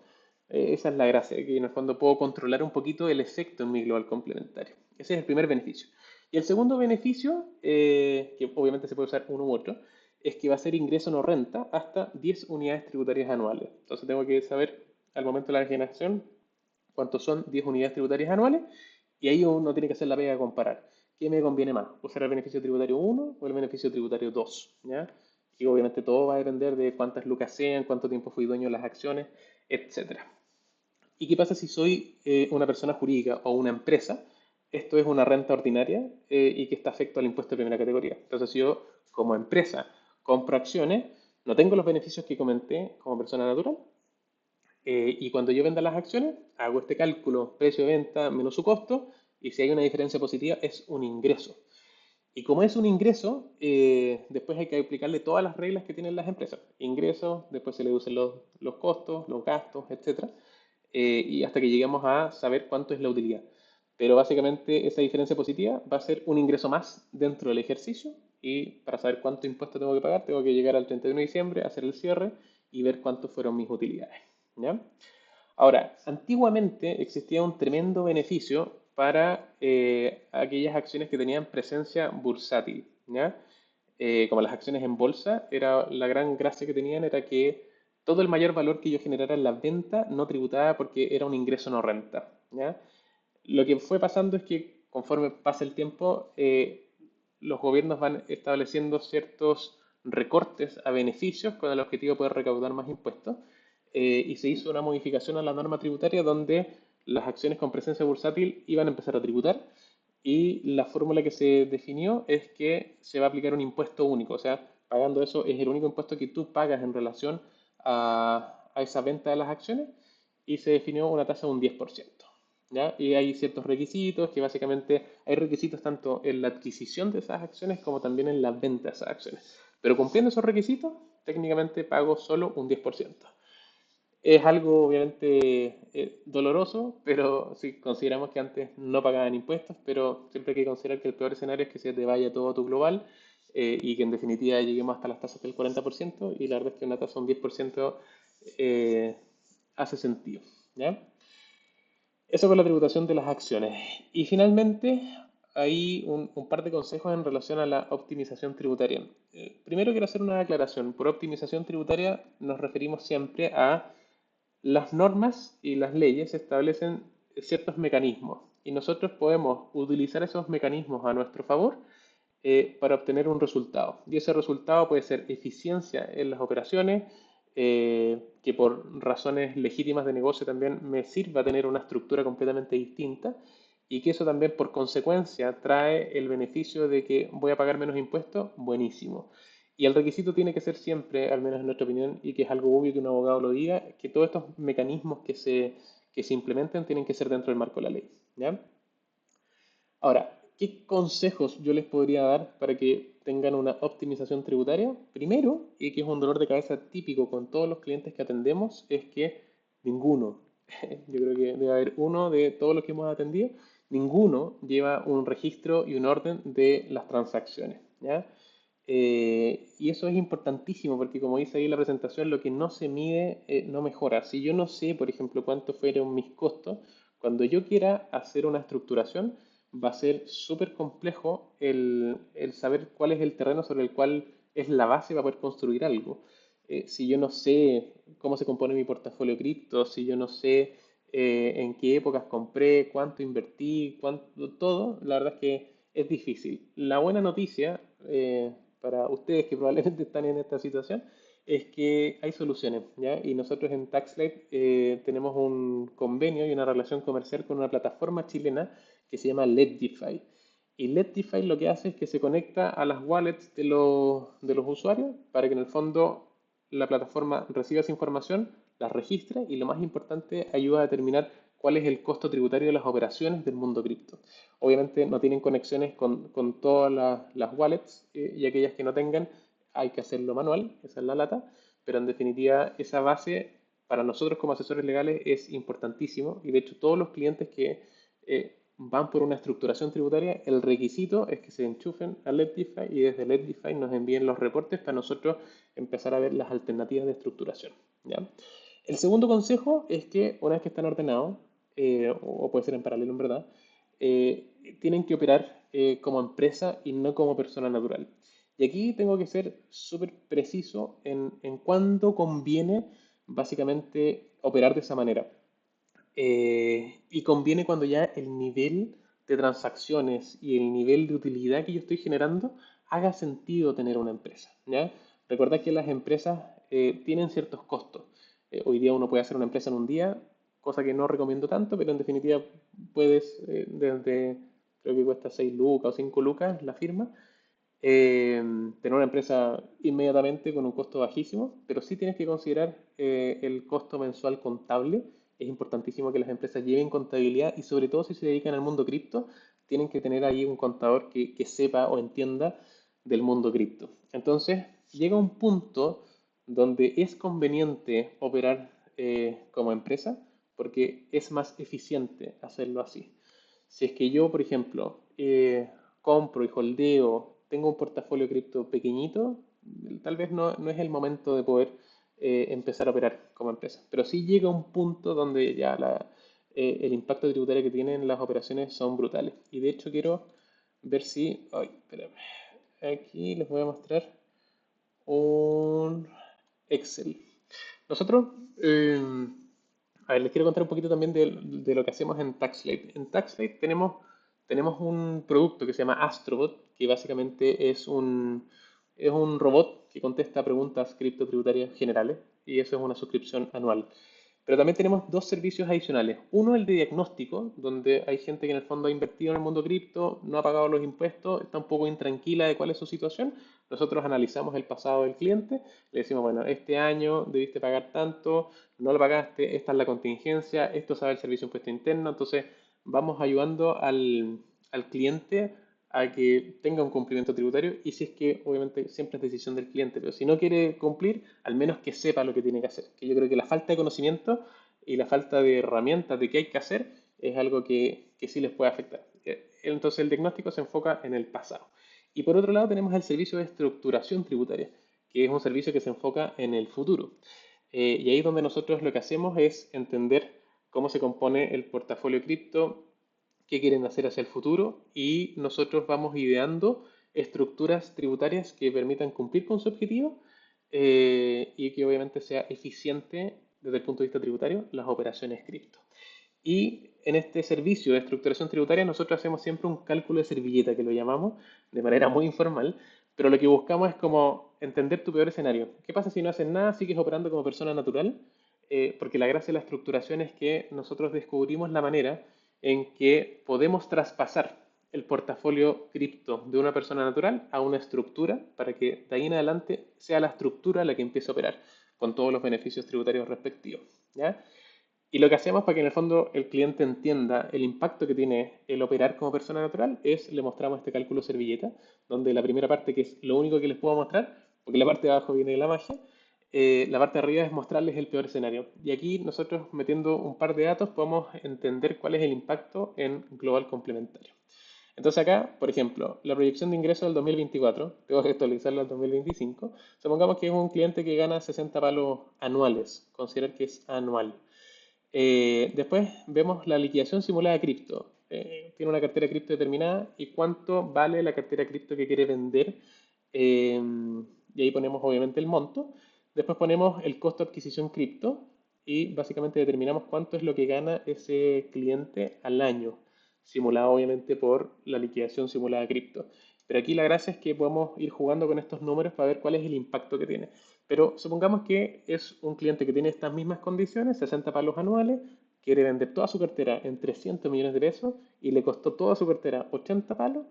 S1: Esa es la gracia, que en el fondo puedo controlar un poquito el efecto en mi global complementario. Ese es el primer beneficio. Y el segundo beneficio, que obviamente se puede usar uno u otro, es que va a ser ingreso no renta hasta 10 unidades tributarias anuales. Entonces tengo que saber al momento de la generación cuántos son 10 unidades tributarias anuales y ahí uno tiene que hacer la pega de comparar. ¿Qué me conviene más? ¿Usar el beneficio tributario uno o el beneficio tributario 2? ¿Ya? Y obviamente todo va a depender de cuántas lucas sean, cuánto tiempo fui dueño de las acciones, etcétera. ¿Y qué pasa si soy una persona jurídica o una empresa? Esto es una renta ordinaria y que está afecto al impuesto de primera categoría. Entonces, si yo como empresa compro acciones, no tengo los beneficios que comenté como persona natural. Y cuando yo venda las acciones, hago este cálculo precio de venta menos su costo y si hay una diferencia positiva es un ingreso. Y como es un ingreso, después hay que aplicarle todas las reglas que tienen las empresas. Ingresos, después se le usan los costos, los gastos, etcétera, y hasta que lleguemos a saber cuánto es la utilidad. Pero básicamente esa diferencia positiva va a ser un ingreso más dentro del ejercicio y para saber cuánto impuesto tengo que pagar, tengo que llegar al 31 de diciembre, hacer el cierre y ver cuántos fueron mis utilidades. ¿Ya? Ahora, antiguamente existía un tremendo beneficio para aquellas acciones que tenían presencia bursátil, ¿ya? Como las acciones en bolsa, era la gran gracia que tenían era que todo el mayor valor que yo generara en la venta no tributaba porque era un ingreso no renta, ¿ya? Lo que fue pasando es que conforme pasa el tiempo, los gobiernos van estableciendo ciertos recortes a beneficios con el objetivo de poder recaudar más impuestos y se hizo una modificación a la norma tributaria donde las acciones con presencia bursátil iban a empezar a tributar y la fórmula que se definió es que se va a aplicar un impuesto único, o sea, pagando eso es el único impuesto que tú pagas en relación a esa venta de las acciones y se definió una tasa de un 10%. ¿Ya? Y hay ciertos requisitos que básicamente hay requisitos tanto en la adquisición de esas acciones como también en la venta de esas acciones. Pero cumpliendo esos requisitos, técnicamente pago solo un 10%. Es algo obviamente doloroso, pero si consideramos que antes no pagaban impuestos, pero siempre hay que considerar que el peor escenario es que se te vaya todo a tu global y que en definitiva lleguemos hasta las tasas del 40% y la verdad es que una tasa de un 10% eh, hace sentido. ¿Ya? Eso con la tributación de las acciones. Y finalmente, hay un par de consejos en relación a la optimización tributaria. Primero quiero hacer una aclaración. Por optimización tributaria nos referimos siempre a las normas y las leyes establecen ciertos mecanismos y nosotros podemos utilizar esos mecanismos a nuestro favor para obtener un resultado. Y ese resultado puede ser eficiencia en las operaciones, que por razones legítimas de negocio también me sirva tener una estructura completamente distinta y que eso también por consecuencia trae el beneficio de que voy a pagar menos impuestos, buenísimo. Y el requisito tiene que ser siempre, al menos en nuestra opinión, y que es algo obvio que un abogado lo diga, que todos estos mecanismos que se implementen tienen que ser dentro del marco de la ley. ¿Ya? Ahora, ¿qué consejos yo les podría dar para que tengan una optimización tributaria? Primero, y que es un dolor de cabeza típico con todos los clientes que atendemos, es que ninguno, yo creo que debe haber uno de todos los que hemos atendido, ninguno lleva un registro y un orden de las transacciones, ¿ya? Y eso es importantísimo porque como dice ahí en la presentación, lo que no se mide no mejora. Si yo no sé, por ejemplo, cuánto fueron mis costos, Cuando yo quiera hacer una estructuración, va a ser súper complejo el saber cuál es el terreno sobre el cual es la base para poder construir algo. Si yo no sé cómo se compone mi portafolio cripto, si yo no sé en qué épocas compré, cuánto invertí, cuánto, todo, la verdad es que es difícil. La buena noticia para ustedes que probablemente están en esta situación es que hay soluciones, ¿ya? Y nosotros en TaxLight tenemos un convenio y una relación comercial con una plataforma chilena que se llama LedDeFi. Y LedDeFi lo que hace es que se conecta a las wallets de los usuarios para que en el fondo la plataforma reciba esa información, la registre y lo más importante, ayuda a determinar cuál es el costo tributario de las operaciones del mundo cripto. Obviamente no tienen conexiones con todas las wallets y aquellas que no tengan hay que hacerlo manual, esa es la lata, pero en definitiva esa base para nosotros como asesores legales es importantísimo y de hecho todos los clientes que van por una estructuración tributaria, el requisito es que se enchufen a LedDeFi y desde LedDeFi nos envíen los reportes para nosotros empezar a ver las alternativas de estructuración. ¿Ya? El segundo consejo es que una vez que están ordenados, o puede ser en paralelo en verdad, tienen que operar como empresa y no como persona natural. Y aquí tengo que ser súper preciso en cuándo conviene básicamente operar de esa manera. Y conviene cuando ya el nivel de transacciones y el nivel de utilidad que yo estoy generando haga sentido tener una empresa, ¿ya? Recordad que las empresas tienen ciertos costos. Hoy día uno puede hacer una empresa en un día, cosa que no recomiendo tanto, pero en definitiva puedes, desde, creo que cuesta 6 lucas o 5 lucas la firma, tener una empresa inmediatamente con un costo bajísimo, pero sí tienes que considerar el costo mensual contable. Es importantísimo que las empresas lleven contabilidad y sobre todo si se dedican al mundo cripto, tienen que tener ahí un contador que sepa o entienda del mundo cripto. Entonces, llega un punto donde es conveniente operar como empresa porque es más eficiente hacerlo así. Si es que yo, por ejemplo, compro y holdeo, tengo un portafolio cripto pequeñito, tal vez no es el momento de poder empezar a operar como empresa. Pero sí llega un punto donde ya el impacto tributario que tienen las operaciones son brutales. Y de hecho quiero ver si... Ay, espérame. Aquí les voy a mostrar un Excel. Nosotros, a ver, les quiero contar un poquito también de lo que hacemos en TaxSlate. En TaxSlate tenemos un producto que se llama Astrobot, que básicamente es un robot que contesta preguntas criptotributarias generales y eso es una suscripción anual. Pero también tenemos dos servicios adicionales. Uno, el de diagnóstico, donde hay gente que en el fondo ha invertido en el mundo cripto, no ha pagado los impuestos, está un poco intranquila de cuál es su situación. Nosotros analizamos el pasado del cliente, le decimos, bueno, este año debiste pagar tanto, no lo pagaste, esta es la contingencia, esto sabe el servicio de impuesto interno, entonces vamos ayudando al cliente a que tenga un cumplimiento tributario y si es que obviamente siempre es decisión del cliente, pero si no quiere cumplir, al menos que sepa lo que tiene que hacer. Que yo creo que la falta de conocimiento y la falta de herramientas de qué hay que hacer es algo que sí les puede afectar. Entonces el diagnóstico se enfoca en el pasado. Y por otro lado tenemos el servicio de estructuración tributaria, que es un servicio que se enfoca en el futuro. Y ahí es donde nosotros lo que hacemos es entender cómo se compone el portafolio cripto, qué quieren hacer hacia el futuro y nosotros vamos ideando estructuras tributarias que permitan cumplir con su objetivo y que obviamente sea eficiente desde el punto de vista tributario las operaciones cripto. Y en este servicio de estructuración tributaria nosotros hacemos siempre un cálculo de servilleta que lo llamamos de manera muy informal, pero lo que buscamos es como entender tu peor escenario. ¿Qué pasa si no haces nada, sigues operando como persona natural? Porque la gracia de la estructuración es que nosotros descubrimos la manera en que podemos traspasar el portafolio cripto de una persona natural a una estructura para que de ahí en adelante sea la estructura la que empiece a operar con todos los beneficios tributarios respectivos. ¿Ya? Y lo que hacemos para que en el fondo el cliente entienda el impacto que tiene el operar como persona natural es le mostramos este cálculo servilleta, donde la primera parte, que es lo único que les puedo mostrar, porque la parte de abajo viene de la magia, la parte de arriba es mostrarles el peor escenario. Y aquí nosotros metiendo un par de datos podemos entender cuál es el impacto en global complementario. Entonces acá, por ejemplo, la proyección de ingresos del 2024, tengo que actualizarla al 2025, supongamos que es un cliente que gana 60 palos anuales, considerar que es anual. Después vemos la liquidación simulada de cripto. Tiene una cartera cripto determinada y cuánto vale la cartera cripto que quiere vender. Eh, y ahí ponemos obviamente el monto. Después ponemos el costo de adquisición cripto y básicamente determinamos cuánto es lo que gana ese cliente al año, simulado obviamente por la liquidación simulada de cripto. Pero aquí la gracia es que podemos ir jugando con estos números para ver cuál es el impacto que tiene. Pero supongamos que es un cliente que tiene estas mismas condiciones, 60 palos anuales, quiere vender toda su cartera en 300 millones de pesos y le costó toda su cartera 80 palos,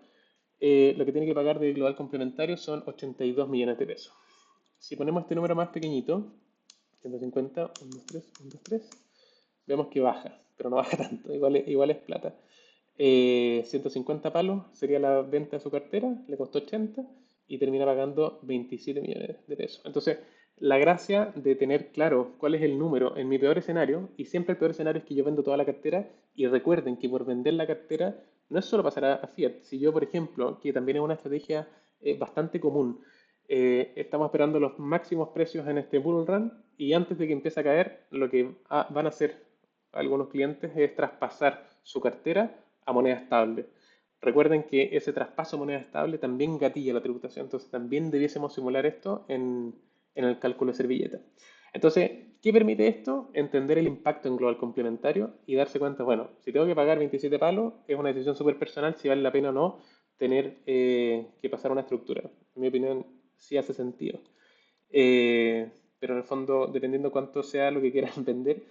S1: lo que tiene que pagar de global complementario son 82 millones de pesos. Si ponemos este número más pequeñito, 150, 1, 2, 3, 1, 2, 3, vemos que baja, pero no baja tanto, igual es plata. 150 palos sería la venta de su cartera, le costó 80 y termina pagando 27 millones de pesos. Entonces, la gracia de tener claro cuál es el número en mi peor escenario, y siempre el peor escenario es que yo vendo toda la cartera, y recuerden que por vender la cartera no es solo pasar a Fiat. Si yo, por ejemplo, que también es una estrategia bastante común, estamos esperando los máximos precios en este bull run y antes de que empiece a caer, lo que van a hacer algunos clientes es traspasar su cartera a moneda estable. Recuerden que ese traspaso a moneda estable también gatilla la tributación, entonces también debiésemos simular esto en el cálculo de servilleta. Entonces, ¿qué permite esto? Entender el impacto en global complementario y darse cuenta, bueno, si tengo que pagar 27 palos, es una decisión súper personal si vale la pena o no tener que pasar una estructura. En mi opinión, sí hace sentido. Pero en el fondo, dependiendo cuánto sea lo que quieran vender,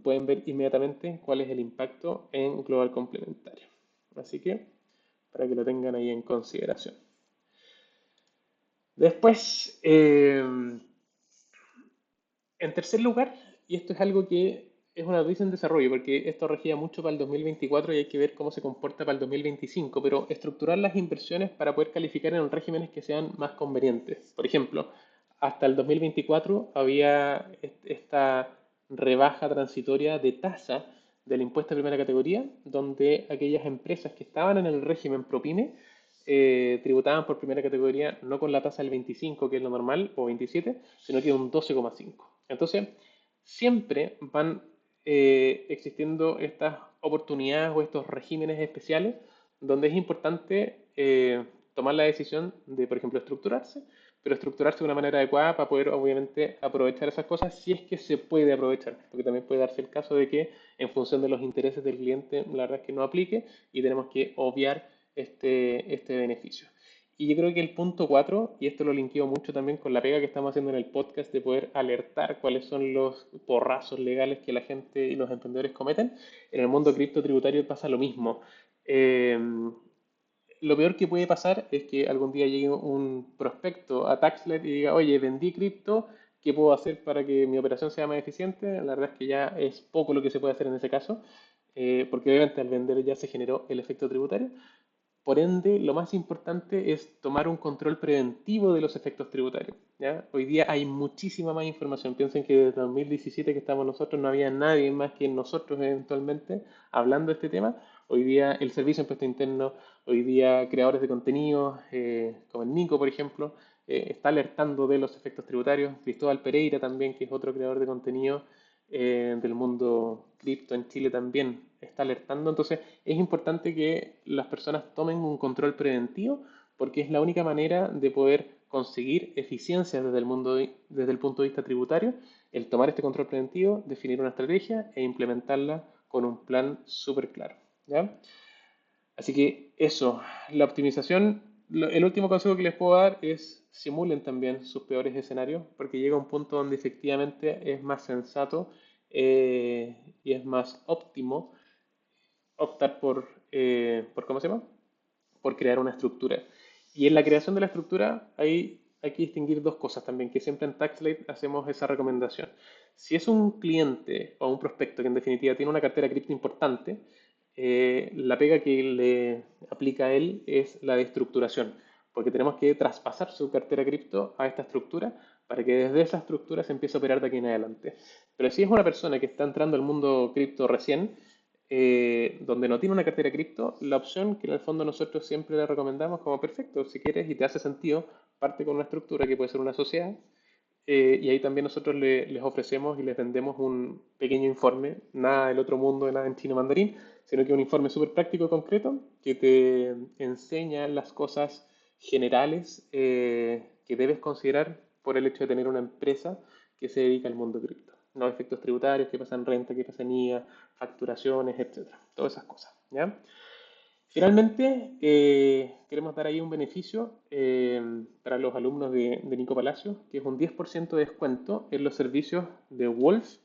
S1: pueden ver inmediatamente cuál es el impacto en global complementario. Así que, para que lo tengan ahí en consideración. Después, en tercer lugar, y esto es algo que es una noticia en desarrollo, porque esto regía mucho para el 2024 y hay que ver cómo se comporta para el 2025, pero estructurar las inversiones para poder calificar en regímenes que sean más convenientes. Por ejemplo, hasta el 2024 había esta rebaja transitoria de tasa del impuesto de primera categoría, donde aquellas empresas que estaban en el régimen ProPyme tributaban por primera categoría no con la tasa del 25, que es lo normal, o 27, sino que un 12,5. Entonces, siempre van existiendo estas oportunidades o estos regímenes especiales donde es importante tomar la decisión de, por ejemplo, estructurarse, pero estructurarse de una manera adecuada para poder, obviamente, aprovechar esas cosas si es que se puede aprovechar, porque también puede darse el caso de que en función de los intereses del cliente, la verdad es que no aplique y tenemos que obviar este beneficio. Y yo creo que el punto 4 y esto lo linkeo mucho también con la pega que estamos haciendo en el podcast de poder alertar cuáles son los porrazos legales que la gente y los emprendedores cometen, en el mundo cripto tributario pasa lo mismo. Eh, lo peor que puede pasar es que algún día llegue un prospecto a Taxlet y diga, oye, vendí cripto, ¿qué puedo hacer para que mi operación sea más eficiente? La verdad es que ya es poco lo que se puede hacer en ese caso, porque obviamente al vender ya se generó el efecto tributario. Por ende, lo más importante es tomar un control preventivo de los efectos tributarios, ¿ya? Hoy día hay muchísima más información. Piensen que desde 2017 que estamos nosotros no había nadie más que nosotros eventualmente hablando de este tema. Hoy día el Servicio de Impuesto Interno, hoy día creadores de contenidos, como el Nico, por ejemplo, está alertando de los efectos tributarios. Cristóbal Pereira también, que es otro creador de contenido del mundo cripto en Chile también está alertando. Entonces es importante que las personas tomen un control preventivo porque es la única manera de poder conseguir eficiencia desde el punto de vista tributario, el tomar este control preventivo, definir una estrategia e implementarla con un plan súper claro. ¿Ya? Así que eso, la optimización, el último consejo que les puedo dar es simulen también sus peores escenarios, porque llega un punto donde efectivamente es más sensato y es más óptimo optar por, ¿cómo se llama? Por crear una estructura. Y en la creación de la estructura hay que distinguir dos cosas también, que siempre en TaxLate hacemos esa recomendación. Si es un cliente o un prospecto que en definitiva tiene una cartera cripto importante, la pega que le aplica a él es la de estructuración, porque tenemos que traspasar su cartera cripto a esta estructura para que desde esa estructura se empiece a operar de aquí en adelante. Pero si es una persona que está entrando al mundo cripto recién, donde no tiene una cartera cripto, la opción que en el fondo nosotros siempre le recomendamos como perfecto, si quieres y te hace sentido, parte con una estructura que puede ser una sociedad y ahí también nosotros les ofrecemos y les vendemos un pequeño informe, nada del otro mundo, nada en chino mandarín, sino que un informe súper práctico, concreto, que te enseña las cosas generales que debes considerar por el hecho de tener una empresa que se dedica al mundo cripto. No efectos tributarios, qué pasa en renta, qué pasa en IA, facturaciones, etcétera. Todas esas cosas, ¿ya? Finalmente, queremos dar ahí un beneficio para los alumnos de Nico Palacio, que es un 10% de descuento en los servicios de Wolf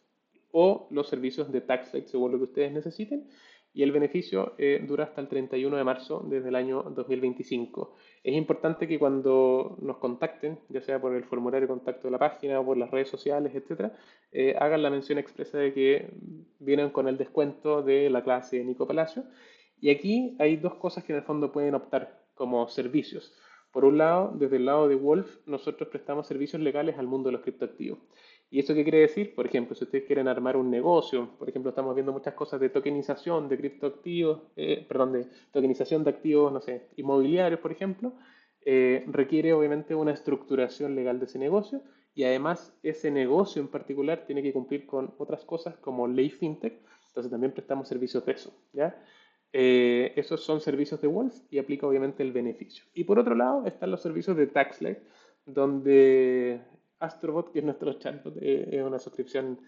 S1: o los servicios de TaxLite, según lo que ustedes necesiten. Y el beneficio dura hasta el 31 de marzo desde el año 2025. Es importante que cuando nos contacten, ya sea por el formulario de contacto de la página o por las redes sociales, etcétera, hagan la mención expresa de que vienen con el descuento de la clase de Nico Palacio. Y aquí hay dos cosas que en el fondo pueden optar como servicios. Por un lado, desde el lado de Wolf, nosotros prestamos servicios legales al mundo de los criptoactivos. ¿Y eso qué quiere decir? Por ejemplo, si ustedes quieren armar un negocio, por ejemplo, estamos viendo muchas cosas de tokenización de criptoactivos, perdón, de tokenización de activos, no sé, inmobiliarios, por ejemplo, requiere obviamente una estructuración legal de ese negocio y además ese negocio en particular tiene que cumplir con otras cosas como ley fintech, entonces también prestamos servicios de eso, ¿ya? Esos son servicios de Wolf y aplica obviamente el beneficio. Y por otro lado están los servicios de TaxLite, donde Astrobot, que es nuestro chatbot, es una suscripción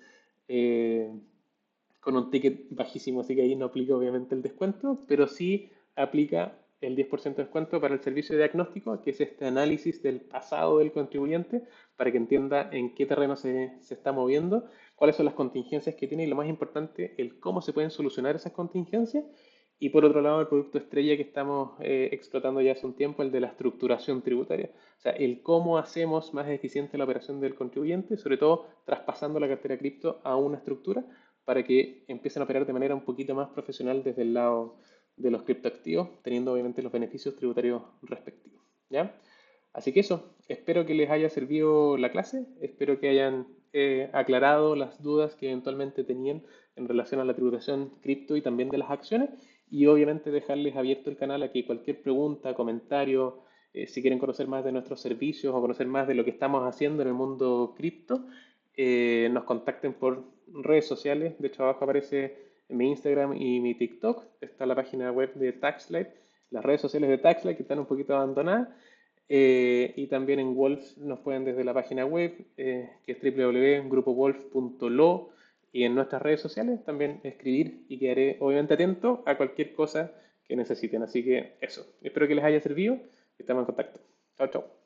S1: eh, con un ticket bajísimo, así que ahí no aplica obviamente el descuento, pero sí aplica el 10% de descuento para el servicio de diagnóstico, que es este análisis del pasado del contribuyente, para que entienda en qué terreno se está moviendo, cuáles son las contingencias que tiene y lo más importante, el cómo se pueden solucionar esas contingencias. Y por otro lado, el producto estrella que estamos explotando ya hace un tiempo, el de la estructuración tributaria. O sea, el cómo hacemos más eficiente la operación del contribuyente, sobre todo traspasando la cartera cripto a una estructura para que empiecen a operar de manera un poquito más profesional desde el lado de los criptoactivos, teniendo obviamente los beneficios tributarios respectivos. ¿Ya? Así que eso, espero que les haya servido la clase, espero que hayan aclarado las dudas que eventualmente tenían en relación a la tributación cripto y también de las acciones y obviamente dejarles abierto el canal a que cualquier pregunta, comentario, si quieren conocer más de nuestros servicios o conocer más de lo que estamos haciendo en el mundo cripto, nos contacten por redes sociales. De hecho, abajo aparece mi Instagram y mi TikTok. Está la página web de TaxLite, las redes sociales de TaxLite que están un poquito abandonadas. Y también en Wolf nos pueden desde la página web, que es www.grupowolf.lo, y en nuestras redes sociales también escribir y quedaré obviamente atento a cualquier cosa que necesiten. Así que eso, espero que les haya servido y estamos en contacto. Chao, chao.